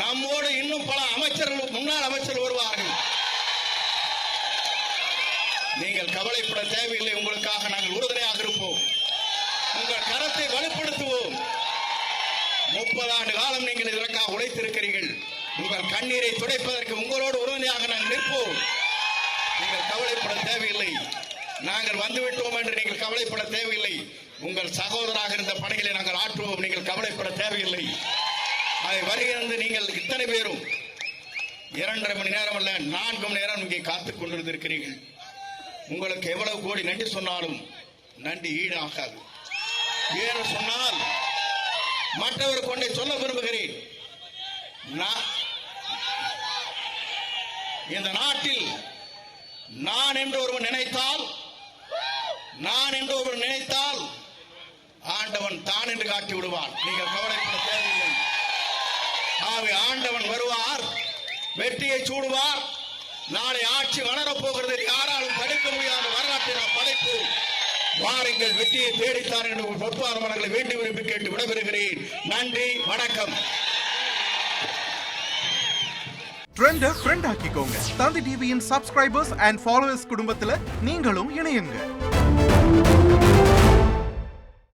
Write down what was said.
நம்மோடு இன்னும் பல அமைச்சர்கள், முன்னாள் அமைச்சர்கள் வருவார்கள். நீங்கள் கவலைப்பட தேவையில்லை. உங்களுக்காக நாங்கள் உறுதுணையாக இருப்போம். உங்கள் கரத்தை வலுப்படுத்துவோம். 30 ஆண்டு காலம் நீங்கள் இதற்காக உழைத்திருக்கிறீர்கள். உங்கள் கண்ணீரை துடைப்பதற்கு உங்களோடு உறுதுணையாக நாங்கள் நிற்போம். நீங்கள் கவலைப்பட தேவையில்லை. நாங்கள் வந்துவிட்டோம் என்று நீங்கள் கவலைப்பட தேவையில்லை. உங்கள் சகோதராக இருந்த பணிகளை நாங்கள் ஆற்றுவோம். நீங்கள் கவலைப்பட தேவையில்லை. அதை வருகிறது. நீங்கள் இத்தனை பேரும் 2.5 மணி நேரம் அல்ல 4 மணி நேரம் இங்கே காத்துக் கொண்டிருந்திருக்கிறீர்கள். உங்களுக்கு எவ்வளவு கோடி நன்றி சொன்னாலும் நன்றி ஈடாகாது. ஏன்னு சொன்னால் மற்றவர் கொண்டே சொல்ல விரும்புகிறேன். இந்த நாட்டில் நான் என்று ஒருவன் நினைத்தால் ஆண்டவன் தான் என்று காட்டி விடுவான். நீங்கள் கவலைப்பட தேவையில்லை. ஆகவே ஆண்டவன் வருவார், வெற்றியை சூடுவார். நாளை ஆட்சி வளரப் போகிறது. யாராலும் தடுக்க முடியாத வரலாற்றை நாம் படைப்போம். வாருங்கள், வெற்றியை தேடித்தான் என்று பொறுப்பாளர்களை வேண்டி விரும்பி கேட்டு விடைபெறுகிறேன். நன்றி, வணக்கம். ட்ரெண்ட ஃப்ரெண்ட் ஆக்கிக்கோங்க. தந்தி டிவியின் சப்ஸ்கிரைபர்ஸ் அண்ட் ஃபாலோவர்ஸ் குடும்பத்துல நீங்களும் இணையுங்க.